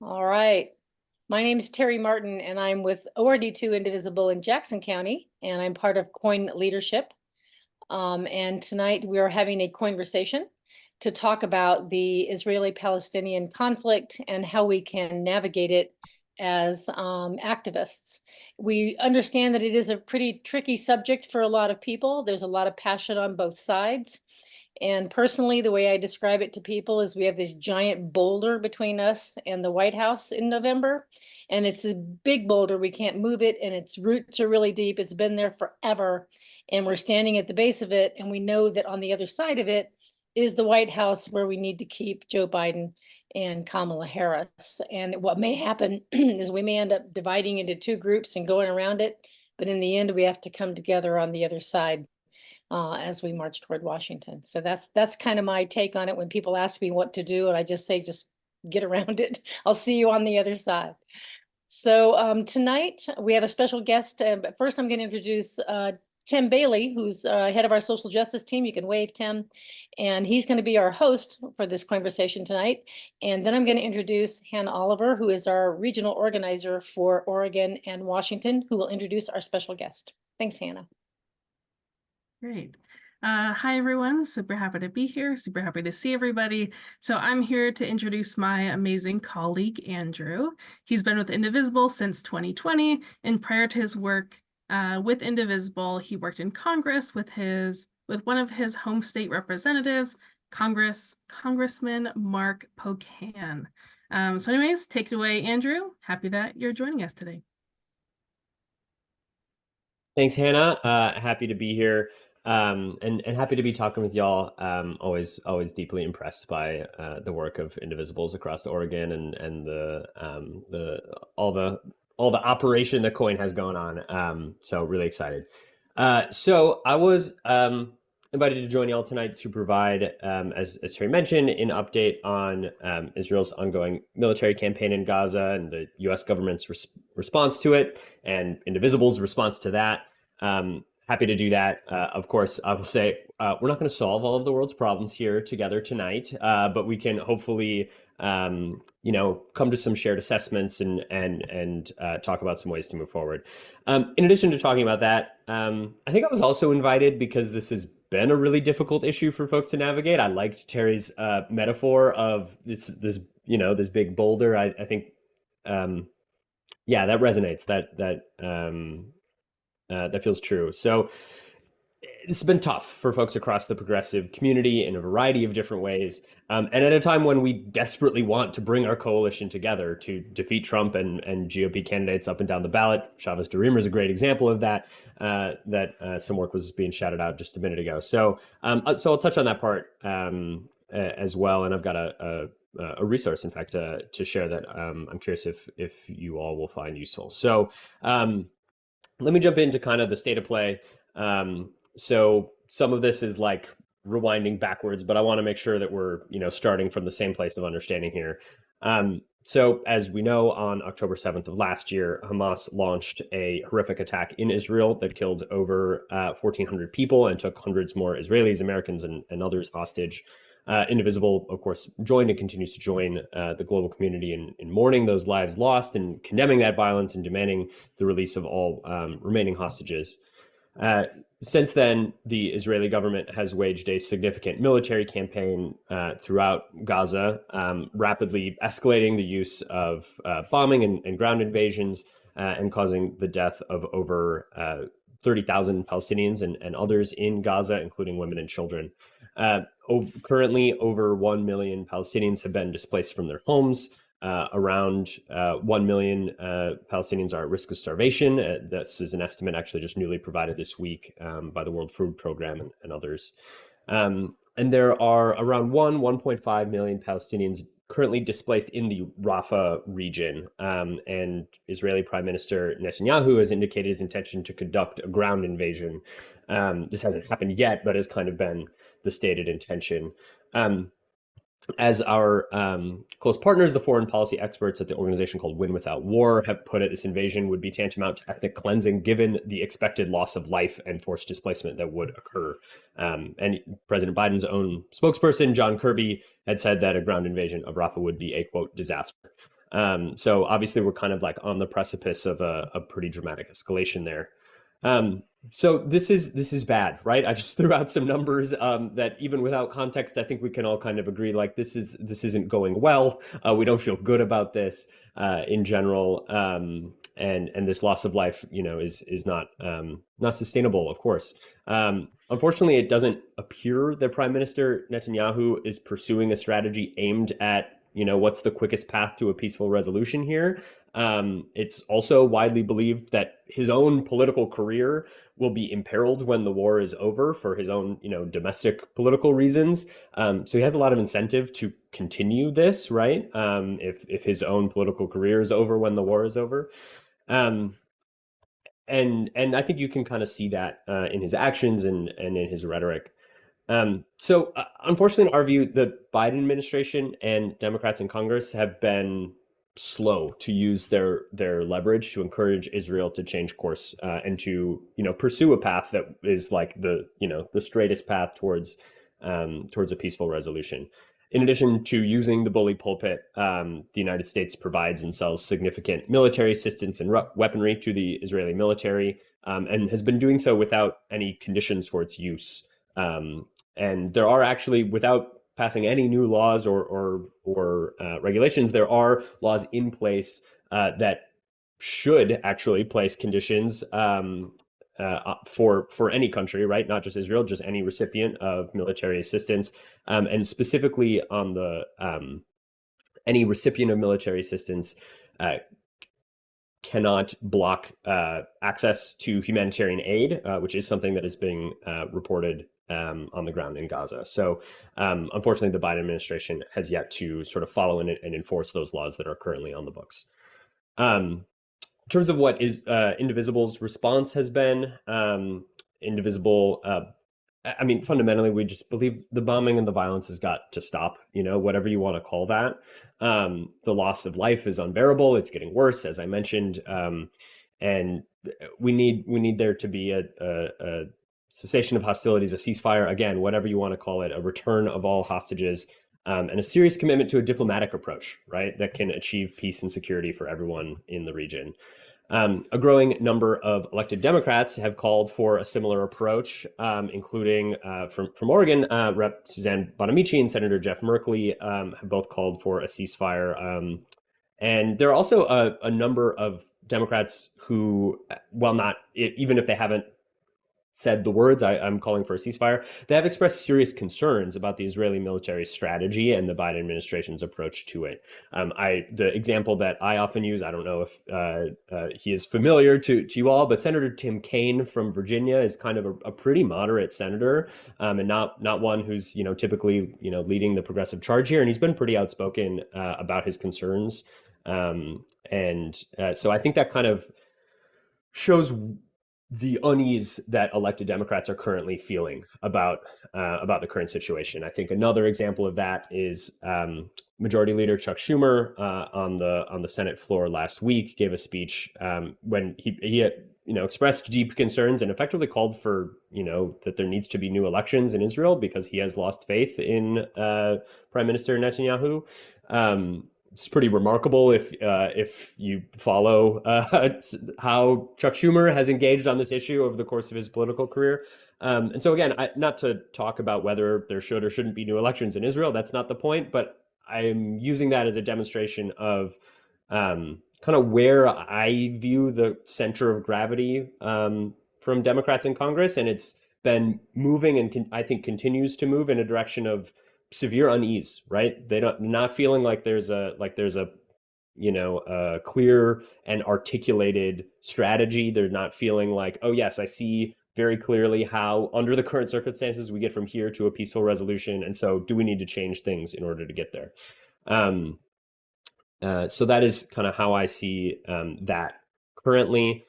All right. My name is Terry Martin, and I'm with ORD2 Indivisible in Jackson County, and I'm part of COIN leadership. And tonight we are having a conversation to talk about the Israeli-Palestinian conflict and how we can navigate it as activists. We understand that it is a pretty tricky subject for a lot of people. There's a lot of passion on both sides. And personally, the way I describe it to people is we have this giant boulder between us and the White House in November. And it's a big boulder. We can't move it, and its roots are really deep. It's been there forever. And we're standing at the base of it. And we know that on the other side of it is the White House, where we need to keep Joe Biden and Kamala Harris. And what may happen is we may end up dividing into two groups and going around it. But in the end, we have to come together on the other side as we march toward Washington. So that's kind of my take on it. When people ask me what to do, and I just say, just get around it. I'll see you on the other side. So tonight we have a special guest. But first, I'm going to introduce Tim Bailey, who's head of our social justice team. You can wave, Tim. And he's going to be our host for this conversation tonight. And then I'm going to introduce Hannah Oliver, who is our regional organizer for Oregon and Washington, who will introduce our special guest. Thanks, Hannah. Great. Hi, everyone. Super happy to be here. Super happy to see everybody. So I'm here to introduce my amazing colleague, Andrew. He's been with Indivisible since 2020. And prior to his work with Indivisible, he worked in Congress with one of his home state representatives, Congressman Mark Pocan. So anyways, take it away, Andrew. Happy that you're joining us today. Thanks, Hannah. Happy to be here. And happy to be talking with y'all. Always deeply impressed by the work of Indivisibles across Oregon and all the operation that COIN has going on. So really excited. So I was invited to join y'all tonight to provide, as Terry mentioned, an update on Israel's ongoing military campaign in Gaza and the U.S. government's response to it, and Indivisible's response to that. Happy to do that. Of course, I will say we're not going to solve all of the world's problems here together tonight, but we can hopefully, come to some shared assessments and talk about some ways to move forward. In addition to talking about that, I think I was also invited because this has been a really difficult issue for folks to navigate. I liked Terry's metaphor of this big boulder. I think, that resonates. That feels true. So it's been tough for folks across the progressive community in a variety of different ways. And at a time when we desperately want to bring our coalition together to defeat Trump and GOP candidates up and down the ballot. Chavez DeRemer is a great example of that, some work was being shouted out just a minute ago. So I'll touch on that part as well. And I've got a resource, in fact, to share that I'm curious if you all will find useful. So let me jump into kind of the state of play. So some of this is like rewinding backwards, but I want to make sure that we're, starting from the same place of understanding here. So as we know, on October 7th of last year, Hamas launched a horrific attack in Israel that killed over 1,400 people and took hundreds more Israelis, Americans, and others hostage. Indivisible, of course, joined and continues to join the global community in mourning those lives lost and condemning that violence and demanding the release of all remaining hostages. Since then, the Israeli government has waged a significant military campaign throughout Gaza, rapidly escalating the use of bombing and ground invasions and causing the death of over 30,000 Palestinians and others in Gaza, including women and children. Currently, over 1 million Palestinians have been displaced from their homes. Around 1 million Palestinians are at risk of starvation. This is an estimate actually just newly provided this week by the World Food Program and others. And there are around 1.5 million Palestinians currently displaced in the Rafah region. And Israeli Prime Minister Netanyahu has indicated his intention to conduct a ground invasion. This hasn't happened yet, but has kind of been the stated intention. As our close partners, the foreign policy experts at the organization called Win Without War have put it, this invasion would be tantamount to ethnic cleansing given the expected loss of life and forced displacement that would occur. And President Biden's own spokesperson, John Kirby, had said that a ground invasion of Rafah would be a, quote, disaster. So obviously we're kind of like on the precipice of a pretty dramatic escalation there. So this is bad, right? I just threw out some numbers that even without context, I think we can all kind of agree like this isn't going well. We don't feel good about this in general, and this loss of life, is not sustainable, of course. Unfortunately, it doesn't appear that Prime Minister Netanyahu is pursuing a strategy aimed at what's the quickest path to a peaceful resolution here. It's also widely believed that his own political career will be imperiled when the war is over for his own, domestic political reasons. So he has a lot of incentive to continue this, right? If his own political career is over when the war is over. And I think you can kind of see that in his actions and in his rhetoric. So unfortunately, in our view, the Biden administration and Democrats in Congress have been slow to use their leverage to encourage Israel to change course and to pursue a path that is like the straightest path towards a peaceful resolution. In addition to using the bully pulpit, the United States provides and sells significant military assistance and weaponry to the Israeli military, and has been doing so without any conditions for its use. And there are actually, without passing any new laws or regulations, there are laws in place that should actually place conditions for any country, right? Not just Israel, just any recipient of military assistance, and specifically on the any recipient of military assistance cannot block access to humanitarian aid, which is something that is being reported on the ground in Gaza. So unfortunately, the Biden administration has yet to sort of follow and enforce those laws that are currently on the books. In terms of what is Indivisible's response has been, Indivisible, I mean, fundamentally, we just believe the bombing and the violence has got to stop, whatever you want to call that. The loss of life is unbearable. It's getting worse, as I mentioned. And we need there to be a cessation of hostilities, a ceasefire, again, whatever you want to call it, a return of all hostages, and a serious commitment to a diplomatic approach, right, that can achieve peace and security for everyone in the region. A growing number of elected Democrats have called for a similar approach, including from Oregon, Rep. Suzanne Bonamici and Senator Jeff Merkley have both called for a ceasefire. And there are also a number of Democrats who, well, not even if they haven't said the words, I'm calling for a ceasefire, they have expressed serious concerns about the Israeli military strategy and the Biden administration's approach to it. The example that I often use, I don't know if he is familiar to you all, but Senator Tim Kaine from Virginia is kind of a pretty moderate senator, and not one who's typically leading the progressive charge here, and he's been pretty outspoken about his concerns, and so I think that kind of shows the unease that elected Democrats are currently feeling about the current situation. I think another example of that is Majority Leader Chuck Schumer on the Senate floor last week gave a speech when he had, expressed deep concerns and effectively called for that there needs to be new elections in Israel because he has lost faith in Prime Minister Netanyahu. It's pretty remarkable if you follow how Chuck Schumer has engaged on this issue over the course of his political career. And so again, not to talk about whether there should or shouldn't be new elections in Israel, that's not the point, but I'm using that as a demonstration of kind of where I view the center of gravity from Democrats in Congress, and it's been moving and I think continues to move in a direction of severe unease, right? Not feeling like there's a clear and articulated strategy. They're not feeling like, oh yes, I see very clearly how under the current circumstances we get from here to a peaceful resolution, and so do we need to change things in order to get there? So that is kind of how I see that currently.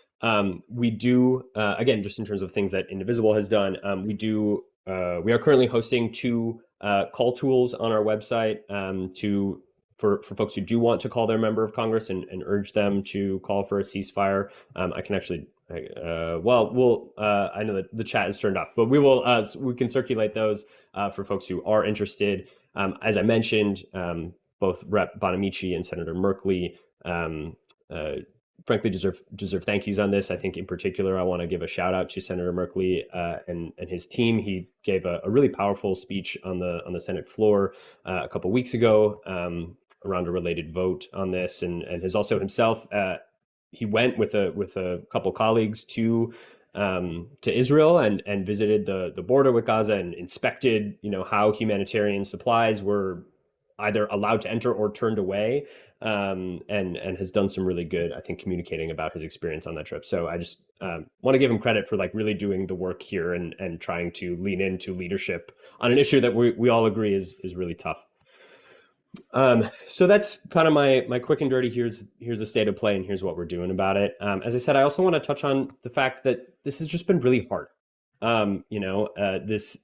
We do again, just in terms of things that Indivisible has done, we are currently hosting 2 call tools on our website for folks who do want to call their member of Congress and urge them to call for a ceasefire. I can actually, I know that the chat is turned off, but we can circulate those for folks who are interested. As I mentioned, both Rep. Bonamici and Senator Merkley frankly deserve thank yous on this. I think in particular, I want to give a shout out to Senator Merkley and his team. He gave a really powerful speech on the Senate floor a couple of weeks ago around a related vote on this, and has also himself he went with a couple colleagues to Israel and visited the border with Gaza and inspected how humanitarian supplies were either allowed to enter or turned away, and has done some really good, I think, communicating about his experience on that trip. So I just want to give him credit for like really doing the work here and trying to lean into leadership on an issue that we all agree is really tough. So that's kind of my quick and dirty. Here's the state of play and here's what we're doing about it. As I said, I also want to touch on the fact that this has just been really hard. This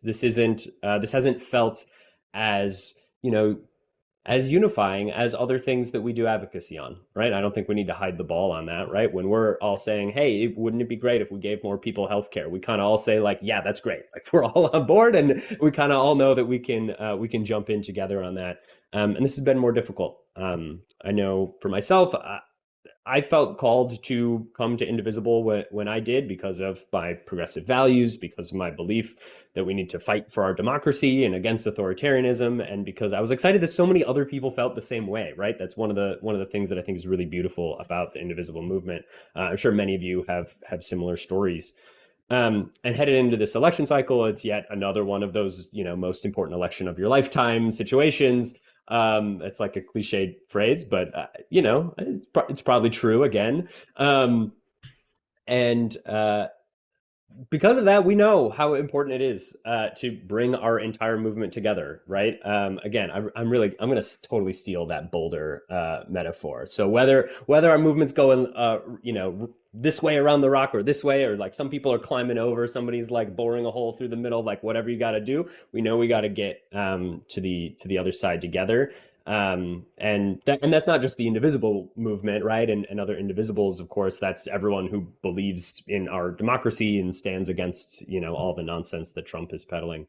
hasn't felt as as unifying as other things that we do advocacy on, right? I don't think we need to hide the ball on that, right? When we're all saying, hey, wouldn't it be great if we gave more people healthcare? We kind of all say like, yeah, that's great. Like we're all on board and we kind of all know that we can jump in together on that. And this has been more difficult. I know for myself, I felt called to come to Indivisible when I did because of my progressive values, because of my belief that we need to fight for our democracy and against authoritarianism, and because I was excited that so many other people felt the same way, right? That's one of the things that I think is really beautiful about the Indivisible movement. I'm sure many of you have similar stories. And headed into this election cycle, it's yet another one of those, most important election of your lifetime situations. It's like a cliched phrase, but it's probably true again. Because of that, we know how important it is to bring our entire movement together, right? Again, I'm going to totally steal that boulder metaphor. So whether our movement's going, this way around the rock or this way, or like some people are climbing over, somebody's like boring a hole through the middle, like whatever you got to do, we know we got to get to the other side together. And that's not just the Indivisible movement, right? And other Indivisibles, of course, that's everyone who believes in our democracy and stands against, all the nonsense that Trump is peddling.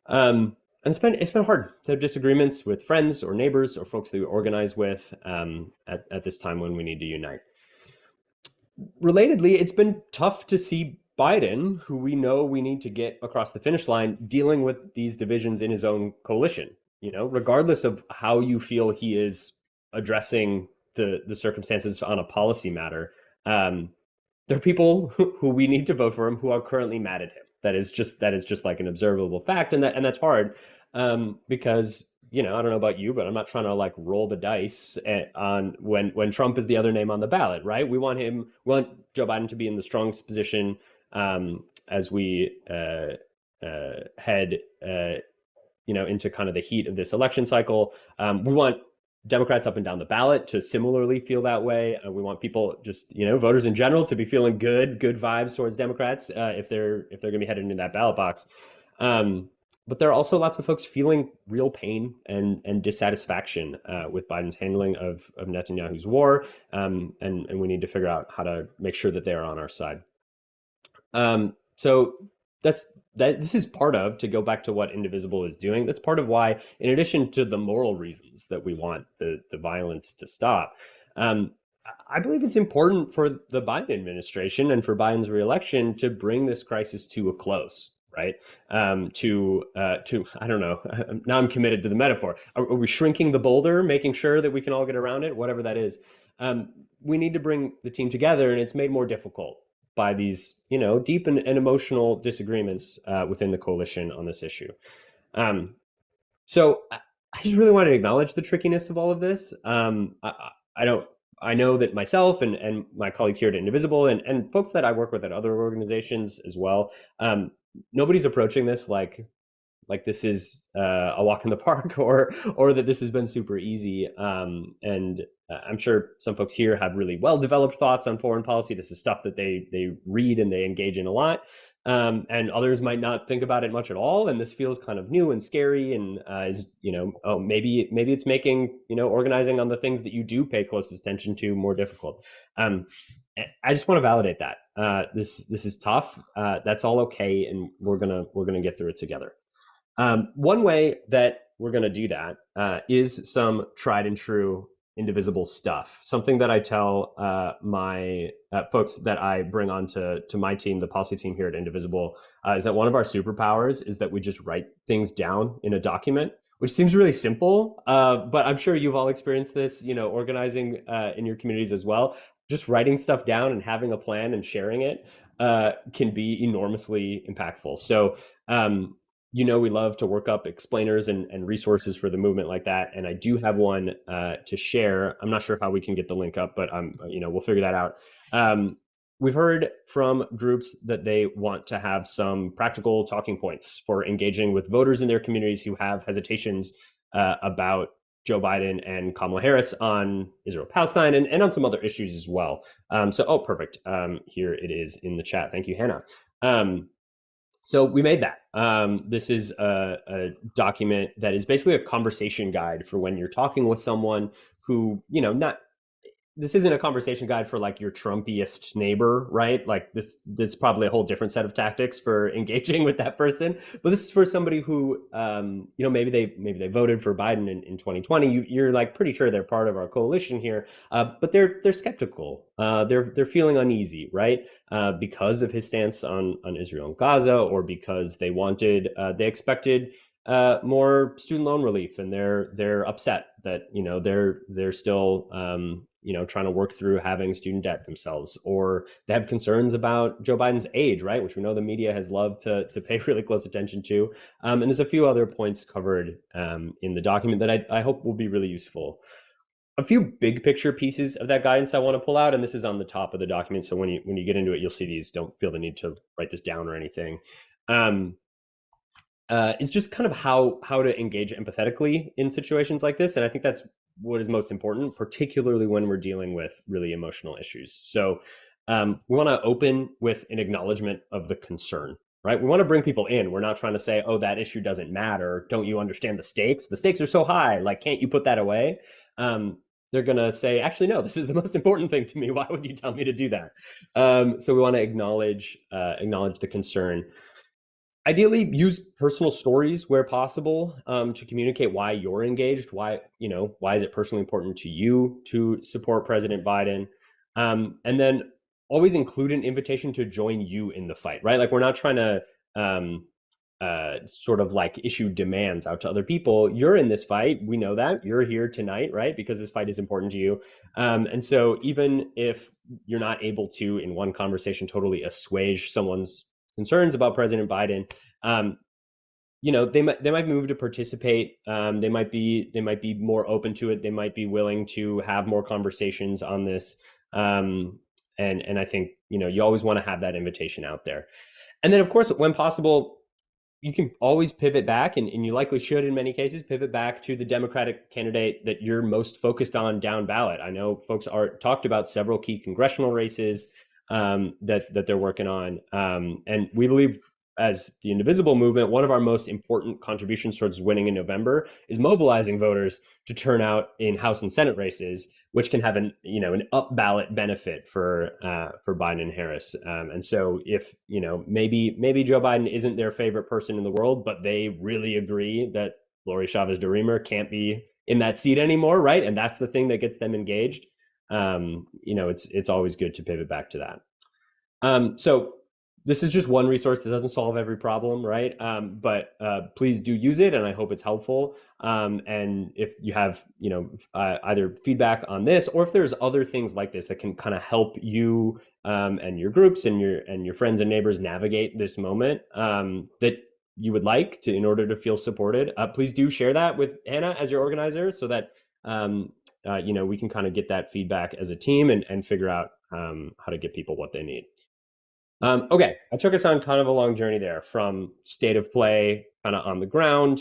And it's been hard to have disagreements with friends or neighbors or folks that we organize with at this time when we need to unite. Relatedly, it's been tough to see Biden, who we know we need to get across the finish line, dealing with these divisions in his own coalition. Regardless of how you feel he is addressing the circumstances on a policy matter, there are people who we need to vote for him who are currently mad at him. That is just like an observable fact, and that's hard because I don't know about you, but I'm not trying to like roll the dice on when Trump is the other name on the ballot, right? We want Joe Biden to be in the strongest position as we head into kind of the heat of this election cycle. We want Democrats up and down the ballot to similarly feel that way. We want people, just voters in general, to be feeling good vibes towards Democrats if they're going to be headed into that ballot box. But there are also lots of folks feeling real pain and dissatisfaction with Biden's handling of Netanyahu's war, and we need to figure out how to make sure that they are on our side. So this is part of, to go back to what Indivisible is doing, that's part of why, in addition to the moral reasons that we want the violence to stop, I believe it's important for the Biden administration and for Biden's reelection to bring this crisis to a close, right? I don't know, now I'm committed to the metaphor. Are we shrinking the boulder, making sure that we can all get around it, whatever that is? We need to bring the team together, and it's made more difficult by these, deep and emotional disagreements within the coalition on this issue. So I just really want to acknowledge the trickiness of all of this. I know that myself and my colleagues here at Indivisible and folks that I work with at other organizations as well, nobody's approaching this like this is a walk in the park or that this has been super easy. And I'm sure some folks here have really well-developed thoughts on foreign policy. This is stuff that they read and they engage in a lot. And others might not think about it much at all. And this feels kind of new and scary and maybe it's making, organizing on the things that you do pay closest attention to more difficult. I just want to validate that. This is tough. That's all okay. And we're gonna get through it together. One way that we're going to do that is some tried and true Indivisible stuff. Something that I tell my folks that I bring on to my team, the policy team here at Indivisible, is that one of our superpowers is that we just write things down in a document, which seems really simple, but I'm sure you've all experienced this, organizing in your communities as well. Just writing stuff down and having a plan and sharing it can be enormously impactful. So, we love to work up explainers and resources for the movement like that. And I do have one to share. I'm not sure how we can get the link up, but we'll figure that out. We've heard from groups that they want to have some practical talking points for engaging with voters in their communities who have hesitations about Joe Biden and Kamala Harris on Israel-Palestine and on some other issues as well. Perfect. Here it is in the chat. Thank you, Hannah. So we made that. This is a document that is basically a conversation guide for when you're talking with someone who, this isn't a conversation guide for like your Trumpiest neighbor, right? Like this is probably a whole different set of tactics for engaging with that person. But this is for somebody who, maybe they voted for Biden in 2020. You're like pretty sure they're part of our coalition here, but they're skeptical. They're feeling uneasy, right? Because of his stance on Israel and Gaza, or because they expected more student loan relief, and they're upset that they're still trying to work through having student debt themselves, or they have concerns about Joe Biden's age, right, which we know the media has loved to pay really close attention to. And there's a few other points covered in the document that I hope will be really useful. A few big picture pieces of that guidance I want to pull out, and this is on the top of the document, so when you get into it, you'll see these. Don't feel the need to write this down or anything. Is just kind of how to engage empathetically in situations like this. And I think that's what is most important, particularly when we're dealing with really emotional issues. So we want to open with an acknowledgement of the concern, right? We want to bring people in. We're not trying to say, oh, that issue doesn't matter. Don't you understand the stakes? The stakes are so high. Like, can't you put that away? They're going to say, actually, no, this is the most important thing to me. Why would you tell me to do that? So we want to acknowledge the concern. Ideally, use personal stories where possible to communicate why you're engaged. Why is it personally important to you to support President Biden? And then always include an invitation to join you in the fight, right? Like, we're not trying to sort of like issue demands out to other people. You're in this fight. We know that. You're here tonight, right? Because this fight is important to you. And so even if you're not able to, in one conversation, totally assuage someone's concerns about President Biden, they might move to participate. They might be more open to it. They might be willing to have more conversations on this. And I think you always want to have that invitation out there. And then, of course, when possible, you can always pivot back, and you likely should in many cases, pivot back to the Democratic candidate that you're most focused on down ballot. I know folks talked about several key congressional races that they're working on. And we believe, as the Indivisible movement, one of our most important contributions towards winning in November is mobilizing voters to turn out in House and Senate races, which can have an up ballot benefit for Biden and Harris. And so if maybe Joe Biden isn't their favorite person in the world, but they really agree that Lori Chavez DeRemer can't be in that seat anymore, right? And that's the thing that gets them engaged. It's always good to pivot back to that. So this is just one resource that doesn't solve every problem, right? But please do use it, and I hope it's helpful. And if you have, either feedback on this, or if there's other things like this that can kind of help you and your groups and your friends and neighbors navigate this moment that you would like to, in order to feel supported, please do share that with Hannah as your organizer, so that we can kind of get that feedback as a team and figure out how to get people what they need. Okay, I took us on kind of a long journey there, from state of play kind of on the ground,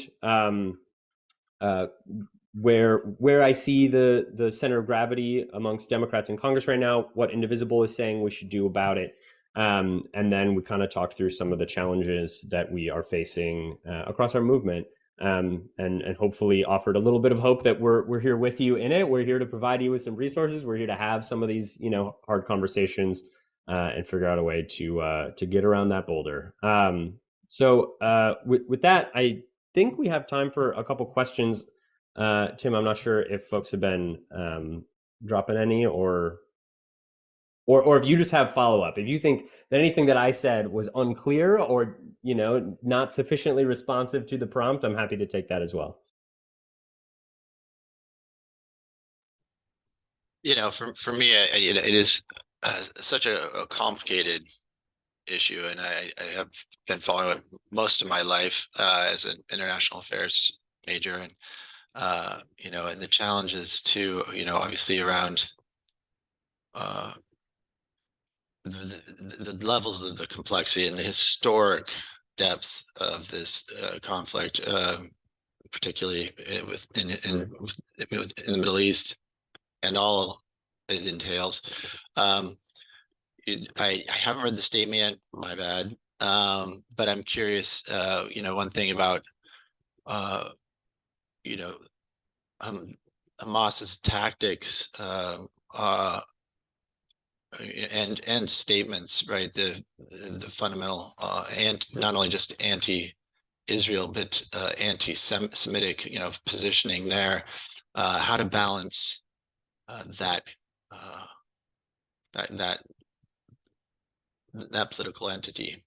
where I see the center of gravity amongst Democrats in Congress right now, what Indivisible is saying we should do about it. And then we kind of talked through some of the challenges that we are facing across our movement, and hopefully offered a little bit of hope that we're here with you in it. We're here to provide you with some resources. We're here to have some of these hard conversations and figure out a way to get around that boulder. So with that, I think we have time for a couple questions. Tim, I'm not sure if folks have been dropping any, or if you just have follow-up. If you think that anything that I said was unclear or, not sufficiently responsive to the prompt, I'm happy to take that as well. For me, it is such a complicated issue, and I have been following it most of my life as an international affairs major, and and the challenges too, obviously around the levels of the complexity and the historic depth of this conflict, particularly in the Middle East and all it entails. I haven't read the statement yet, my bad. But I'm curious, one thing about, Hamas's tactics, and statements, right? The fundamental, and not only just anti-Israel, but anti-Semitic, positioning there, how to balance that political entity.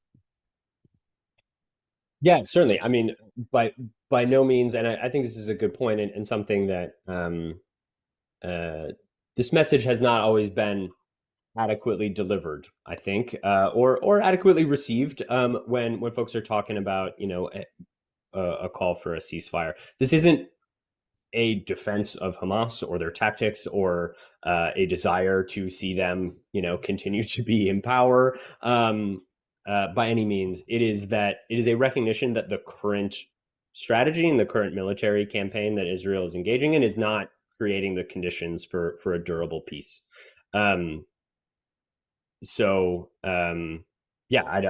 Yeah, certainly. I mean, by no means, and I think this is a good point, and something that this message has not always been adequately delivered, I think, or adequately received when folks are talking about, a call for a ceasefire. This isn't a defense of Hamas or their tactics, or a desire to see them, continue to be in power. By any means, it is a recognition that the current strategy and the current military campaign that Israel is engaging in is not creating the conditions for a durable peace. Yeah, I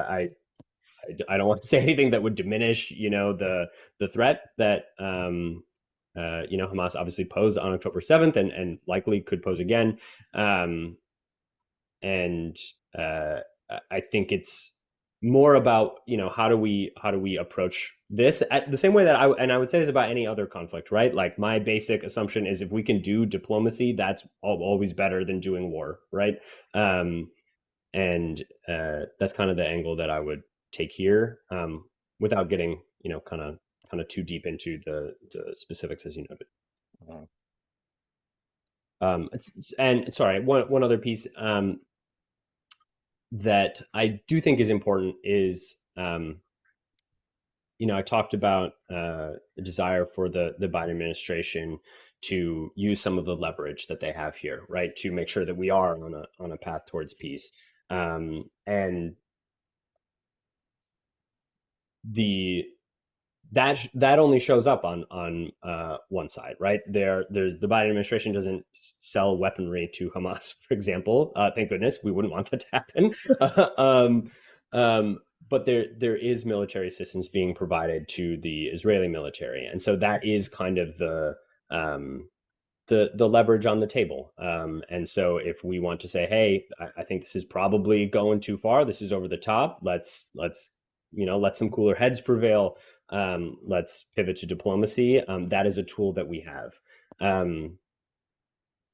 don't want to say anything that would diminish, the threat that Hamas obviously posed on October 7th, and likely could pose again. And I think it's more about, how do we approach this at the same way that I would say this about any other conflict, right? Like, my basic assumption is if we can do diplomacy, that's always better than doing war, right? And that's kind of the angle that I would take here, without getting, kind of too deep into the specifics, as you noted. And sorry, one other piece that I do think is important is, I talked about the desire for the Biden administration to use some of the leverage that they have here, right, to make sure that we are on a path towards peace. And that only shows up on one side, right? There's the Biden administration doesn't sell weaponry to Hamas, for example. Thank goodness, we wouldn't want that to happen. But there is military assistance being provided to the Israeli military, and so that is kind of the leverage on the table. And so if we want to say, hey, I think this is probably going too far, this is over the top, let's let some cooler heads prevail, let's pivot to diplomacy, that is a tool that we have.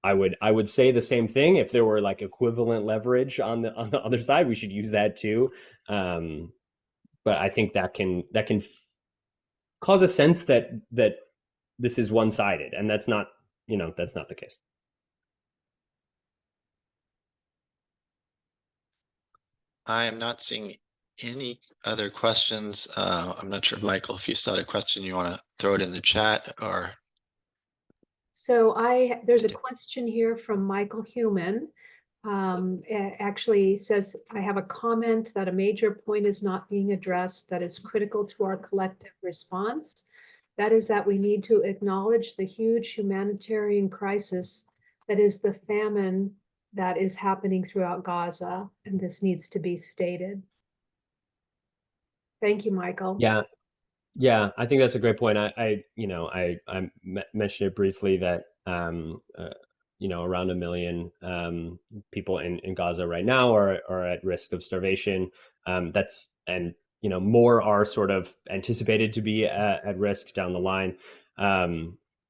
I would say the same thing if there were like equivalent leverage on the other side. We should use that too. But I think that can cause a sense that this is one-sided, and that's not the case. I am not seeing any other questions. I'm not sure, Michael, if you still had a question, you want to throw it in the chat, or. So there's a question here from Michael Human. Actually says, I have a comment that a major point is not being addressed that is critical to our collective response. That is that we need to acknowledge the huge humanitarian crisis that is the famine that is happening throughout Gaza, and this needs to be stated. Thank you, Michael. Yeah, I think that's a great point. I mentioned it briefly that around 1 million people in Gaza right now are at risk of starvation. And more are sort of anticipated to be at risk down the line.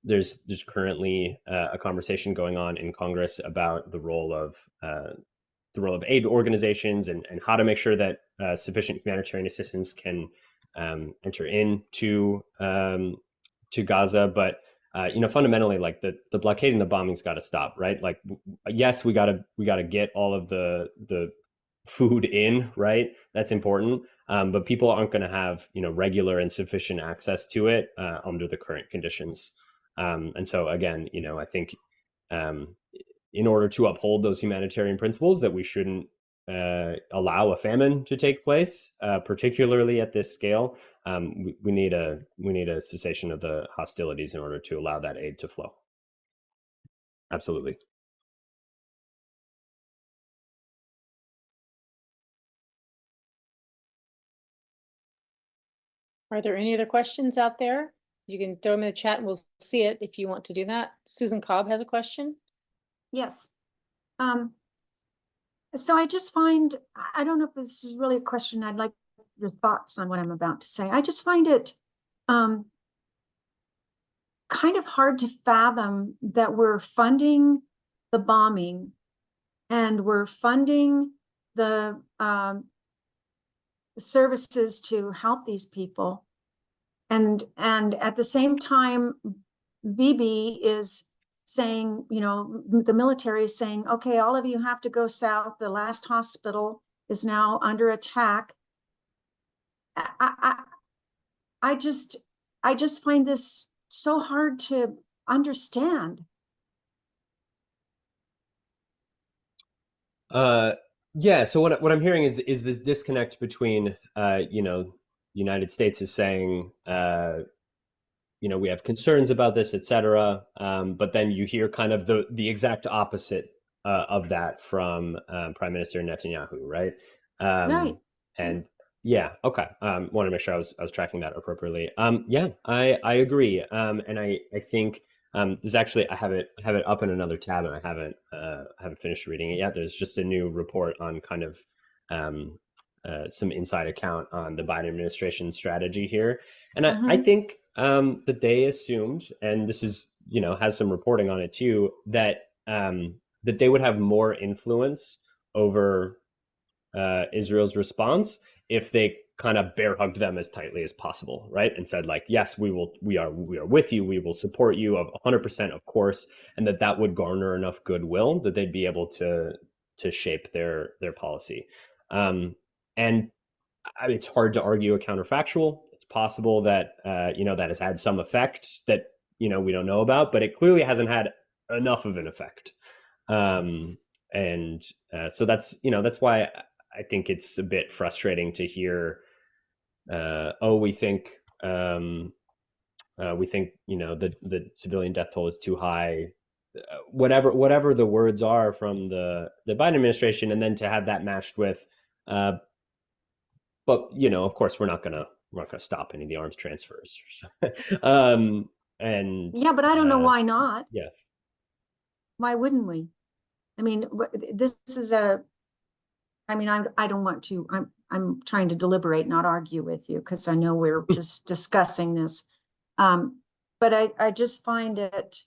There's currently a conversation going on in Congress about the role of aid organizations and how to make sure that sufficient humanitarian assistance can enter into to Gaza. But fundamentally, like the blockade and the bombing's got to stop, right? Like, yes, we gotta get all of the food in, right? That's important. But people aren't going to have regular and sufficient access to it under the current conditions. And so again, I think in order to uphold those humanitarian principles, that we shouldn't allow a famine to take place, particularly at this scale. We need a cessation of the hostilities in order to allow that aid to flow. Absolutely. Are there any other questions out there? You can throw them in the chat and we'll see it if you want to do that. Susan Cobb has a question. Yes. So I just find, I don't know if this is really a question. I'd like your thoughts on what I'm about to say. I just find it kind of hard to fathom that we're funding the bombing and we're funding the services to help these people. And at the same time, Bibi is saying, the military is saying, okay, all of you have to go south. The last hospital is now under attack. I just find this so hard to understand. Yeah. So what I'm hearing is this disconnect between, United States is saying, we have concerns about this, et cetera. But then you hear kind of the exact opposite of that from Prime Minister Netanyahu, right? Right. And yeah, okay. Want to make sure I was tracking that appropriately. Yeah, I agree. And I think there's actually I have it up in another tab, and I haven't finished reading it yet. There's just a new report on kind of some inside account on the Biden administration strategy here. And I think that they assumed, and this is, has some reporting on it too, that that they would have more influence over Israel's response if they kind of bear hugged them as tightly as possible, right? And said like, yes, we are with you, we will support you of 100%, of course, and that would garner enough goodwill that they'd be able to shape their policy. And it's hard to argue a counterfactual. It's possible that that has had some effect that we don't know about, but it clearly hasn't had enough of an effect. And so that's why I think it's a bit frustrating to hear. We think the civilian death toll is too high. Whatever the words are from the Biden administration, and then to have that matched with. But of course, we're not gonna stop any of the arms transfers. And Yeah, but I don't know why not. Yeah. Why wouldn't we? I mean, this is I don't want to. I'm trying to deliberate, not argue with you, because I know we're just discussing this. But I just find it.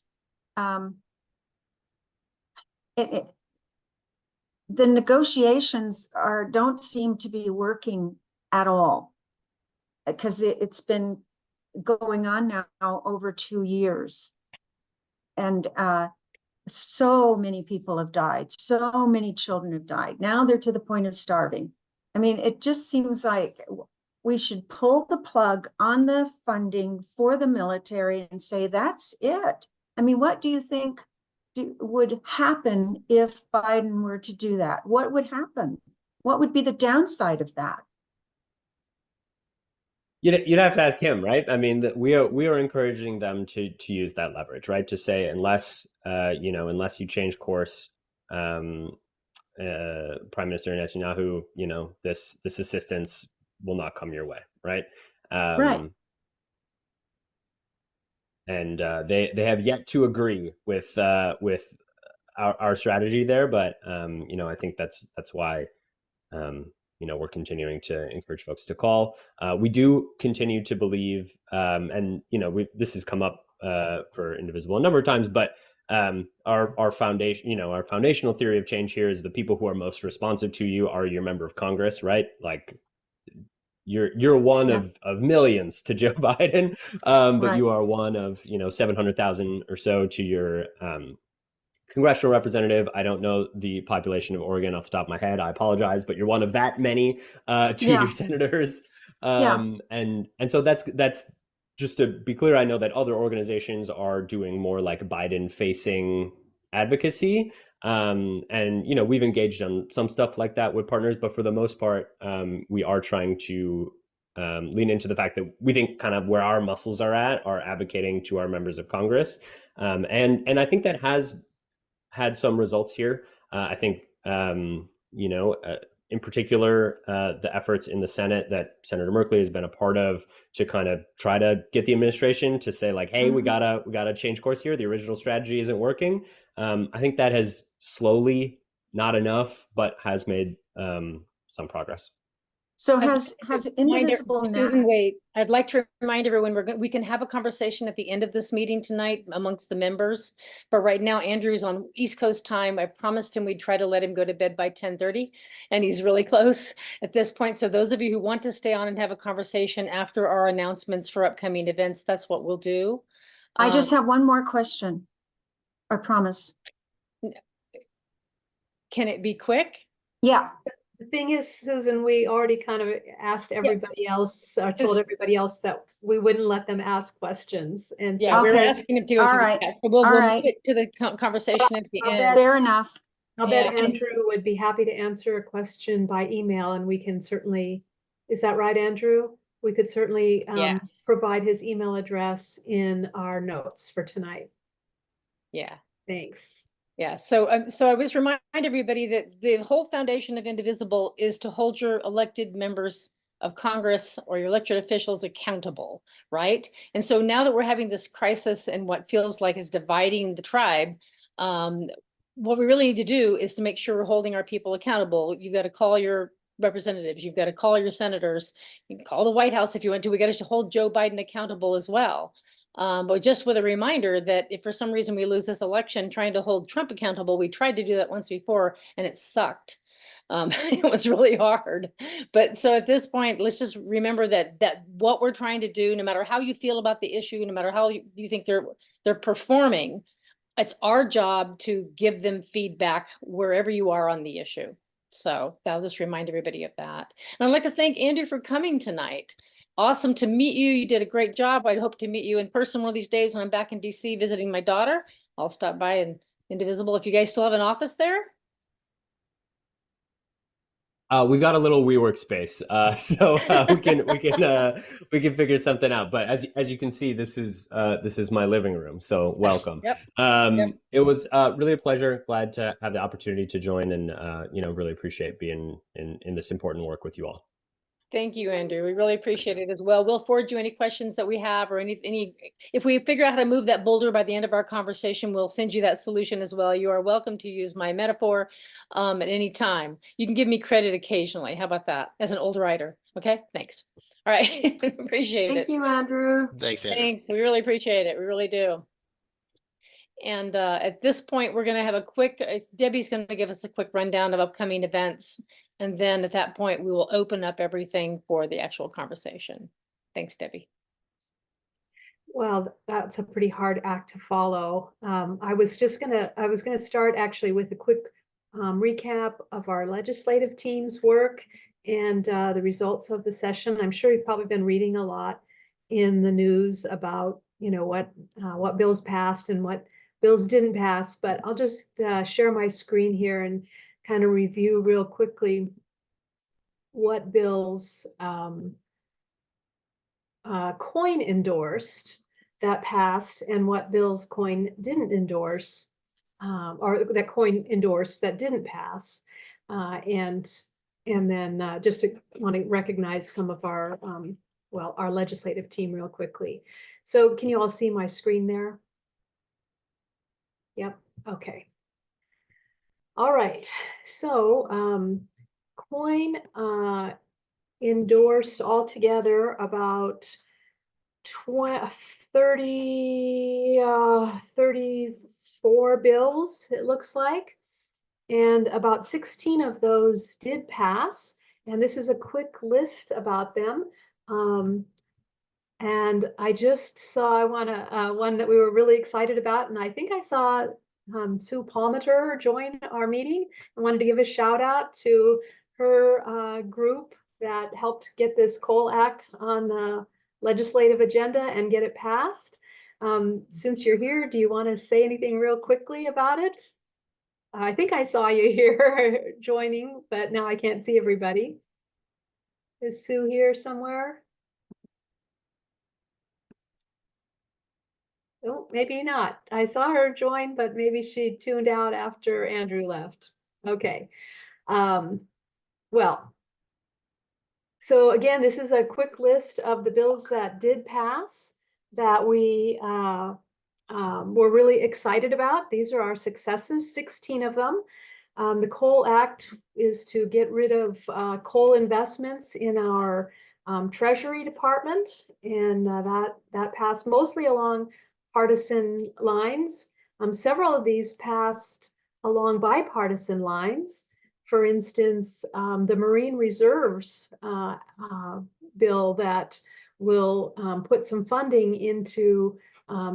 The negotiations don't seem to be working at all, because it's been going on now over 2 years, and so many people have died, so many children have died. Now they're to the point of starving. I mean, it just seems like we should pull the plug on the funding for the military and say that's it. I mean, what do you think would happen if Biden were to do that? What would happen? What would be the downside of that? You'd have to ask him, right? I mean, we are encouraging them to use that leverage, right? To say unless you change course, Prime Minister Netanyahu, this assistance will not come your way, right? Right. And they have yet to agree with our strategy there, but I think that's why we're continuing to encourage folks to call. We do continue to believe, and this has come up for Indivisible a number of times, but our foundation, our foundational theory of change here is the people who are most responsive to you are your member of Congress, right? Like you're one of millions to Joe Biden, but Right. you are one of 700,000 or so to your congressional representative. I don't know the population of Oregon off the top of my head. I apologize, but you're one of that many to Yeah. your senators. Yeah. And so that's just to be clear. I know that other organizations are doing more like Biden facing advocacy. And we've engaged on some stuff like that with partners, but for the most part, we are trying to lean into the fact that we think kind of where our muscles are at are advocating to our members of Congress. And I think that has had some results here. I think, in particular, the efforts in the Senate that Senator Merkley has been a part of to kind of try to get the administration to say like, hey, we gotta change course here. The original strategy isn't working. I think that has slowly, not enough, but has made some progress. So I'd has like to Indivisible Susan, now? wait, I'd like to remind everyone, we can have a conversation at the end of this meeting tonight amongst the members. But right now, Andrew's on East Coast time. I promised him we'd try to let him go to bed by 10:30, and he's really close at this point. So those of you who want to stay on and have a conversation after our announcements for upcoming events, that's what we'll do. I just have one more question. I promise. Can it be quick? Yeah. The thing is, Susan, we already kind of asked everybody else, or told everybody else that we wouldn't let them ask questions. And Yeah, so we were Okay. asking him to do All it. right. So we'll All move right. it to the conversation at the I'll end. bet- Fair enough. I'll bet Yeah. Andrew would be happy to answer a question by email, and we can certainly, is that right, Andrew? We could certainly Yeah. provide his email address in our notes for tonight. Yeah. Thanks. Yeah, so I was remind everybody that the whole foundation of Indivisible is to hold your elected members of Congress or your elected officials accountable, right? And so now that we're having this crisis and what feels like is dividing the tribe, what we really need to do is to make sure we're holding our people accountable. You've got to call your representatives, you've got to call your senators, you can call the White House if you want to. We got to hold Joe Biden accountable as well. But just with a reminder that if for some reason we lose this election, trying to hold Trump accountable, we tried to do that once before and it sucked. It was really hard. But so at this point, let's just remember that what we're trying to do, no matter how you feel about the issue, no matter how you think they're performing, it's our job to give them feedback wherever you are on the issue. So that'll just remind everybody of that. And I'd like to thank Andrew for coming tonight. Awesome to meet you. You did a great job. I hope to meet you in person one of these days when I'm back in DC visiting my daughter. I'll stop by and Indivisible. If you guys still have an office there. We've got a little WeWork space, so we can figure something out. But as you can see, this is my living room. So welcome. Yep. It was really a pleasure. Glad to have the opportunity to join, and really appreciate being in this important work with you all. Thank you, Andrew. We really appreciate it as well. We'll forward you any questions that we have or any, if we figure out how to move that boulder by the end of our conversation, we'll send you that solution as well. You are welcome to use my metaphor at any time. You can give me credit occasionally. How about that? As an old writer. Okay, thanks. All right, appreciate it. Thank you, Andrew. Thanks, Andrew. Thanks, we really appreciate it. We really do. And at this point, we're going to have a quick, Debbie's going to give us a quick rundown of upcoming events. And then at that point, we will open up everything for the actual conversation. Thanks, Debbie. Well, that's a pretty hard act to follow. I was gonna start actually with a quick recap of our legislative team's work and the results of the session. I'm sure you've probably been reading a lot in the news about what bills passed and what bills didn't pass, but I'll just share my screen here and kind of review real quickly what bills COIN endorsed that passed and what bills COIN didn't endorse, or that COIN endorsed that didn't pass. And then just to want to recognize some of our, our legislative team real quickly. So can you all see my screen there? Yep, okay. All right, so COIN endorsed altogether about 34 bills, it looks like. And about 16 of those did pass. And this is a quick list about them. And I just saw one that we were really excited about. And I think I saw Sue Palmater join our meeting. I wanted to give a shout out to her group that helped get this Coal Act on the legislative agenda and get it passed. Since you're here, do you want to say anything real quickly about it? I think I saw you here joining, but now I can't see everybody. Is Sue here somewhere? Oh, maybe not. I saw her join, but maybe she tuned out after Andrew left. Okay. Well, so again, this is a quick list of the bills that did pass that we were really excited about. These are our successes, 16 of them. The Coal Act is to get rid of coal investments in our Treasury Department, and that passed mostly along partisan lines. Several of these passed along bipartisan lines. For instance, the Marine Reserves bill that will put some funding into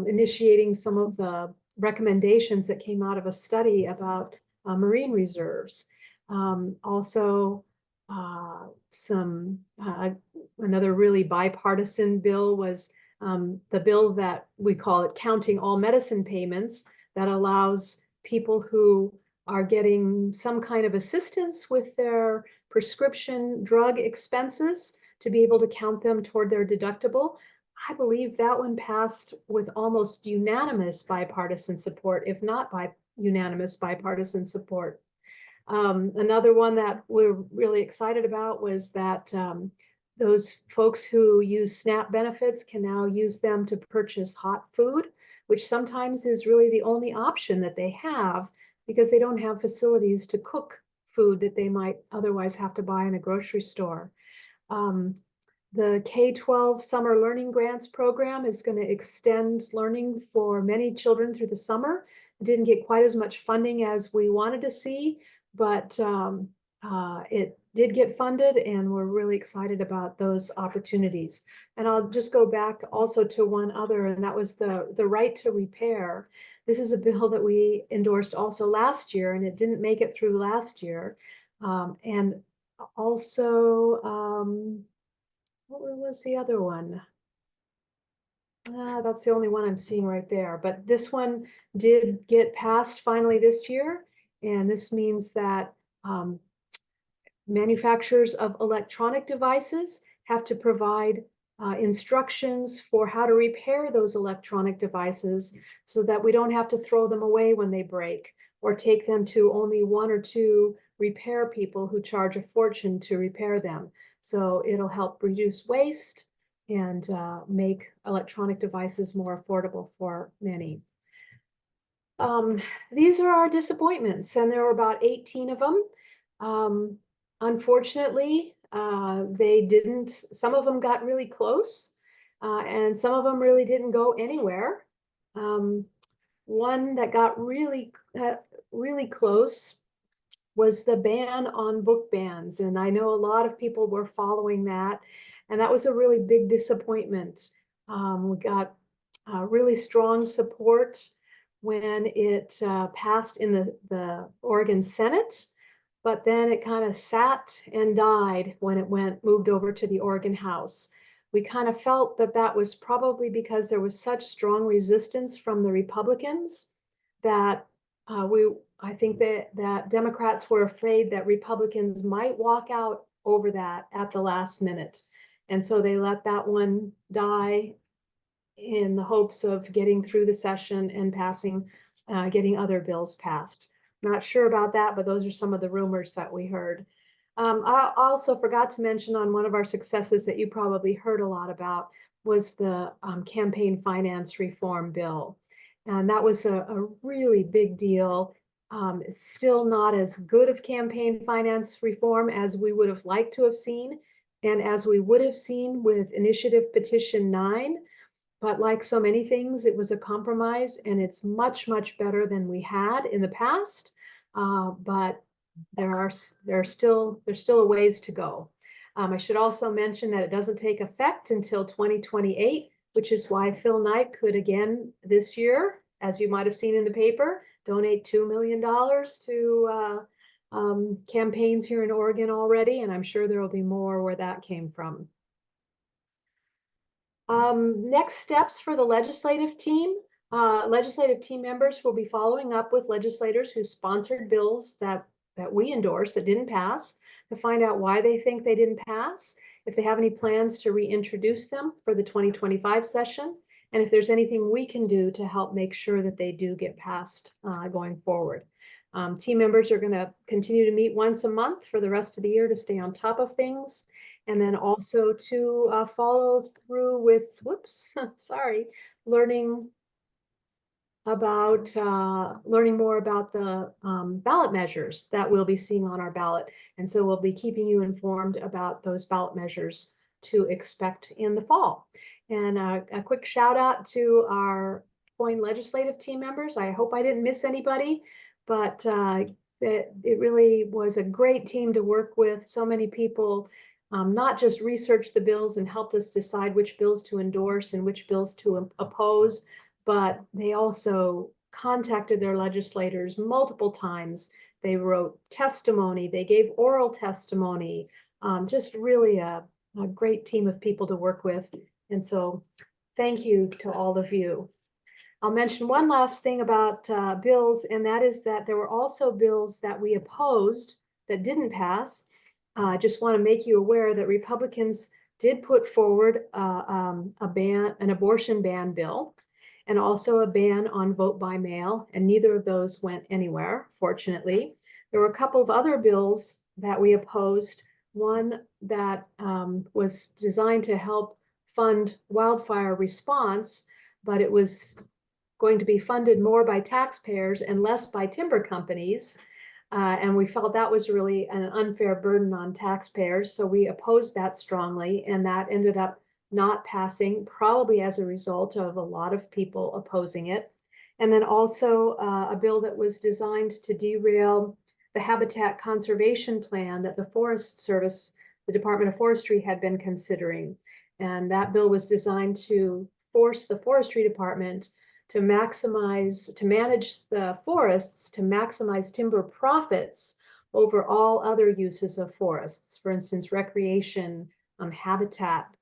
initiating some of the recommendations that came out of a study about marine reserves. Also, another really bipartisan bill was the bill that we call it Counting All Medicine Payments, that allows people who are getting some kind of assistance with their prescription drug expenses to be able to count them toward their deductible. I believe that one passed with almost unanimous bipartisan support, if not unanimous bipartisan support. Another one that we're really excited about was that those folks who use SNAP benefits can now use them to purchase hot food, which sometimes is really the only option that they have because they don't have facilities to cook food that they might otherwise have to buy in a grocery store. The K-12 Summer Learning Grants Program is going to extend learning for many children through the summer. It didn't get quite as much funding as we wanted to see, but it did get funded, and we're really excited about those opportunities. And I'll just go back also to one other, and that was the right to repair. This is a bill that we endorsed also last year, and it didn't make it through last year. And also, what was the other one? That's the only one I'm seeing right there. But this one did get passed finally this year. And this means that manufacturers of electronic devices have to provide instructions for how to repair those electronic devices so that we don't have to throw them away when they break or take them to only one or two repair people who charge a fortune to repair them. So it'll help reduce waste and make electronic devices more affordable for many. These are our disappointments, and there were about 18 of them. Unfortunately, some of them got really close, and some of them really didn't go anywhere. One that got really close was the ban on book bans. And I know a lot of people were following that, and that was a really big disappointment. We got really strong support when it passed in the Oregon Senate, but then it kind of sat and died when it moved over to the Oregon House. We kind of felt that that was probably because there was such strong resistance from the Republicans that I think that Democrats were afraid that Republicans might walk out over that at the last minute. And so they let that one die in the hopes of getting through the session and getting other bills passed. Not sure about that, but those are some of the rumors that we heard. I also forgot to mention on one of our successes that you probably heard a lot about was the campaign finance reform bill. And that was a really big deal. It's still not as good of campaign finance reform as we would have liked to have seen, and as we would have seen with Initiative Petition 9. But like so many things, it was a compromise, and it's much, much better than we had in the past. But there's still a ways to go. I should also mention that it doesn't take effect until 2028, which is why Phil Knight could again this year, as you might have seen in the paper, donate $2 million to campaigns here in Oregon already, and I'm sure there will be more where that came from. Next steps for the legislative team. Legislative team members will be following up with legislators who sponsored bills that we endorsed that didn't pass, to find out why they think they didn't pass, if they have any plans to reintroduce them for the 2025 session, and if there's anything we can do to help make sure that they do get passed going forward. Team members are going to continue to meet once a month for the rest of the year to stay on top of things. And then also to follow through with, learning more about the ballot measures that we'll be seeing on our ballot. And so we'll be keeping you informed about those ballot measures to expect in the fall. And a quick shout out to our COIN legislative team members. I hope I didn't miss anybody, but it really was a great team to work with. So many people not just researched the bills and helped us decide which bills to endorse and which bills to oppose, but they also contacted their legislators multiple times. They wrote testimony, they gave oral testimony, just really a great team of people to work with. And so thank you to all of you. I'll mention one last thing about bills, and that is that there were also bills that we opposed that didn't pass. I just want to make you aware that Republicans did put forward an abortion ban bill, and also a ban on vote by mail, and neither of those went anywhere, fortunately. There were a couple of other bills that we opposed. One that was designed to help fund wildfire response, but it was going to be funded more by taxpayers and less by timber companies. And we felt that was really an unfair burden on taxpayers. So we opposed that strongly, and that ended up not passing, probably as a result of a lot of people opposing it. And then also a bill that was designed to derail the habitat conservation plan that the Forest Service, the Department of Forestry, had been considering. And that bill was designed to force the Forestry Department to manage the forests, to maximize timber profits over all other uses of forests, for instance, recreation, habitat,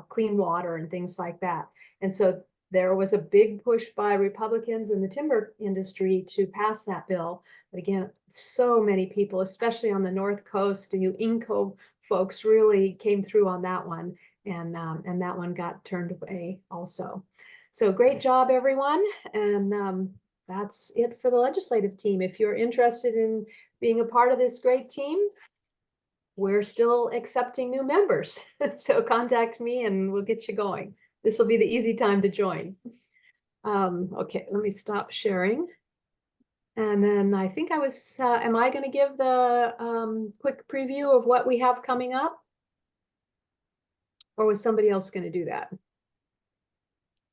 clean water, and things like that. And so there was a big push by Republicans in the timber industry to pass that bill. But again, so many people, especially on the North Coast, you Inco folks really came through on that one, and that one got turned away also. So great job, everyone. And that's it for the legislative team. If you're interested in being a part of this great team, we're still accepting new members. So contact me and we'll get you going. This will be the easy time to join. Okay, let me stop sharing. And then I think I was, am I going to give the quick preview of what we have coming up? Or was somebody else going to do that?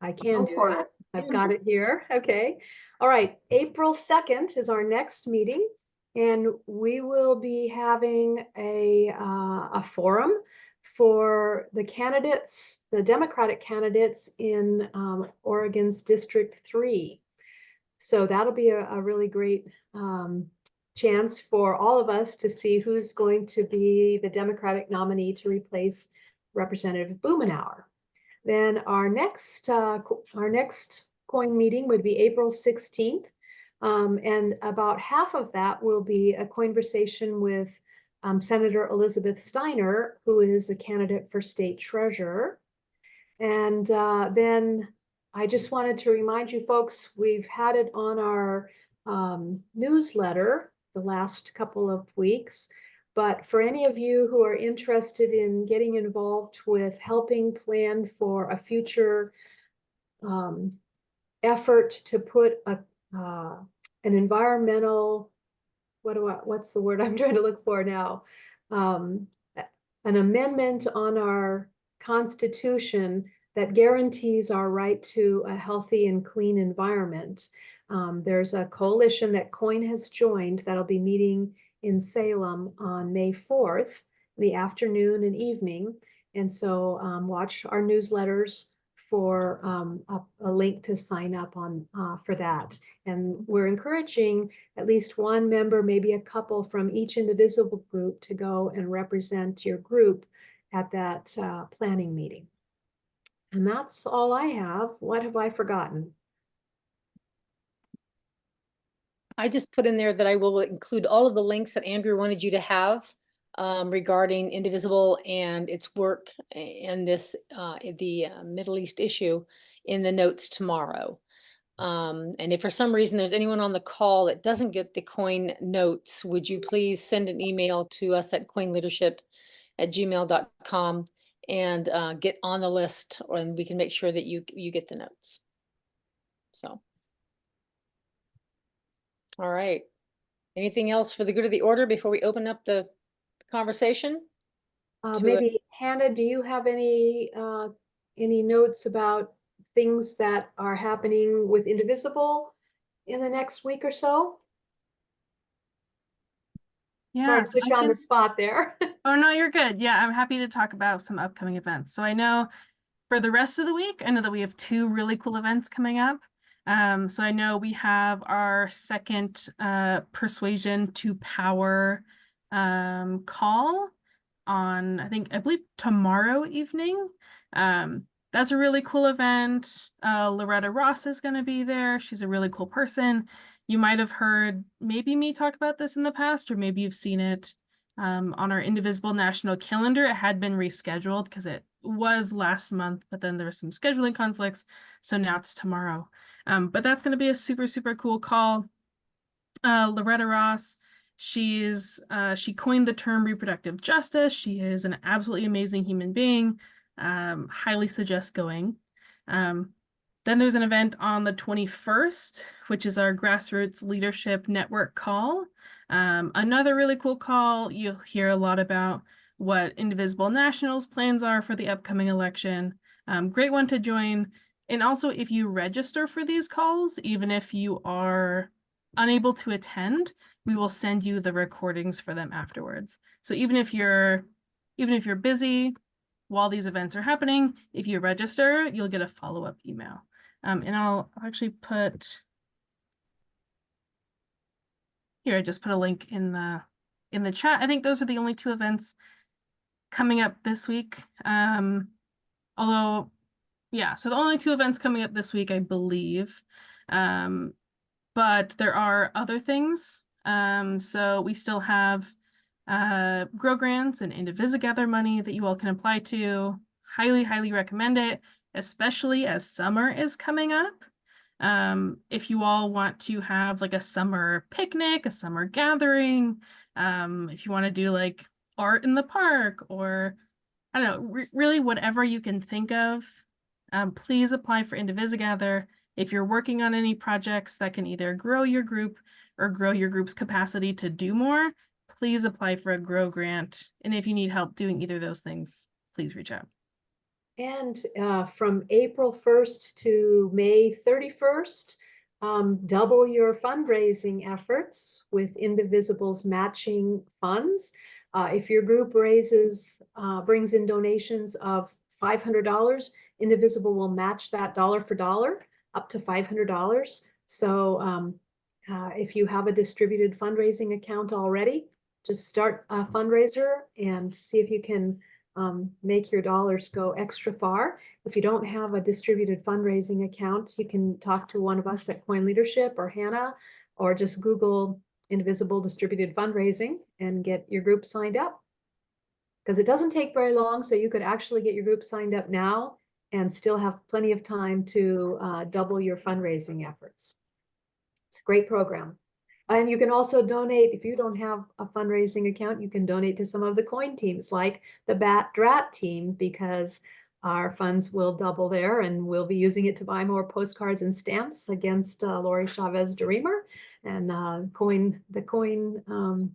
I can do it. I've got it here. Okay. All right. April 2nd is our next meeting, and we will be having a forum for the candidates, the Democratic candidates in Oregon's District 3. So that'll be a really great chance for all of us to see who's going to be the Democratic nominee to replace Representative Blumenauer. Then our next COIN meeting would be April 16th. And about half of that will be a COINversation with Senator Elizabeth Steiner, who is the candidate for state treasurer. And then I just wanted to remind you folks, we've had it on our newsletter the last couple of weeks. But for any of you who are interested in getting involved with helping plan for a future effort to put an environmental, what's the word I'm trying to look for now? An amendment on our Constitution that guarantees our right to a healthy and clean environment. There's a coalition that COIN has joined that'll be meeting in Salem on May 4th, the afternoon and evening. And so watch our newsletters for a link to sign up on for that. And we're encouraging at least one member, maybe a couple from each Indivisible group to go and represent your group at that planning meeting. And that's all I have. What have I forgotten? I just put in there that I will include all of the links that Andrew wanted you to have regarding Indivisible and its work and this the Middle East issue in the notes tomorrow. And if for some reason there's anyone on the call that doesn't get the COIN notes, would you please send an email to us at coinleadership@gmail.com and get on the list, and we can make sure that you get the notes. So. All right. Anything else for the good of the order before we open up the conversation? Maybe Hannah, do you have any notes about things that are happening with Indivisible in the next week or so? Sorry to so put you on the spot there. Oh, no, you're good. Yeah, I'm happy to talk about some upcoming events. So I know for the rest of the week, I know that we have 2 really cool events coming up. So I know we have our second Persuasion to Power call on, I believe tomorrow evening. That's a really cool event. Loretta Ross is going to be there. She's a really cool person. You might have heard maybe me talk about this in the past, or maybe you've seen it on our Indivisible national calendar. It had been rescheduled because it was last month, but then there were some scheduling conflicts. So now it's tomorrow. But that's going to be a super, super cool call. Loretta Ross, she coined the term reproductive justice. She is an absolutely amazing human being. Highly suggest going. Then there's an event on the 21st, which is our Grassroots Leadership Network call. Another really cool call. You'll hear a lot about what Indivisible National's plans are for the upcoming election. Great one to join. And also, if you register for these calls, even if you are unable to attend, we will send you the recordings for them afterwards. So even if you're busy while these events are happening, if you register, you'll get a follow-up email. And I'll actually put here, I just put a link in the chat. I think those are the only 2 events coming up this week. Although, yeah, so the only 2 events coming up this week, I believe. But there are other things. So we still have Grow Grants and Indivisigather money that you all can apply to. Highly, highly recommend it, especially as summer is coming up. If you all want to have like a summer picnic, a summer gathering, if you want to do like art in the park, or I don't know, really whatever you can think of, please apply for Indivisigather. If you're working on any projects that can either grow your group or grow your group's capacity to do more, please apply for a Grow Grant. And if you need help doing either of those things, please reach out. And from April 1st to May 31st, double your fundraising efforts with Indivisible's matching funds. If your group brings in donations of $500, Indivisible will match that dollar for dollar up to $500. So if you have a distributed fundraising account already, just start a fundraiser and see if you can make your dollars go extra far. If you don't have a distributed fundraising account, you can talk to one of us at Coin Leadership or Hannah, or just Google Indivisible Distributed Fundraising and get your group signed up. Because it doesn't take very long, so you could actually get your group signed up now and still have plenty of time to double your fundraising efforts. It's a great program. And you can also donate, if you don't have a fundraising account, you can donate to some of the coin teams like the Bat Drat team, because our funds will double there and we'll be using it to buy more postcards and stamps against Lori Chavez DeReamer. And the COIN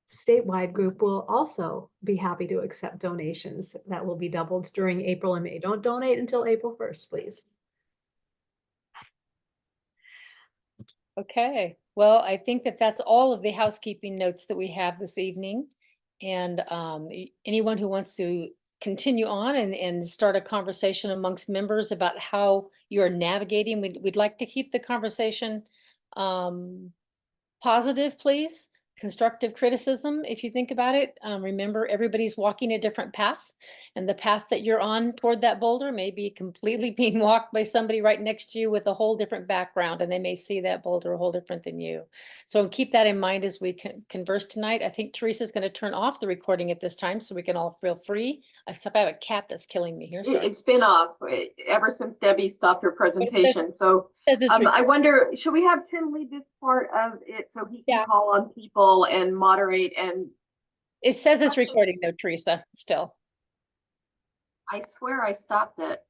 statewide group will also be happy to accept donations that will be doubled during April and May. Don't donate until April 1st, please. Okay, well, I think that that's all of the housekeeping notes that we have this evening. And anyone who wants to continue on and start a conversation amongst members about how you're navigating, we'd like to keep the conversation positive, please. Constructive criticism, if you think about it. Remember, everybody's walking a different path, and the path that you're on toward that boulder may be completely being walked by somebody right next to you with a whole different background, and they may see that boulder a whole different than you. So keep that in mind as we converse tonight. I think Teresa's going to turn off the recording at this time so we can all feel free. I have a cat that's killing me here. Sorry. It's been off ever since Debbie stopped her presentation. So I wonder, should we have Tim lead this part of it so he can call on people and moderate? And it says it's recording though, Teresa, still. I swear I stopped it.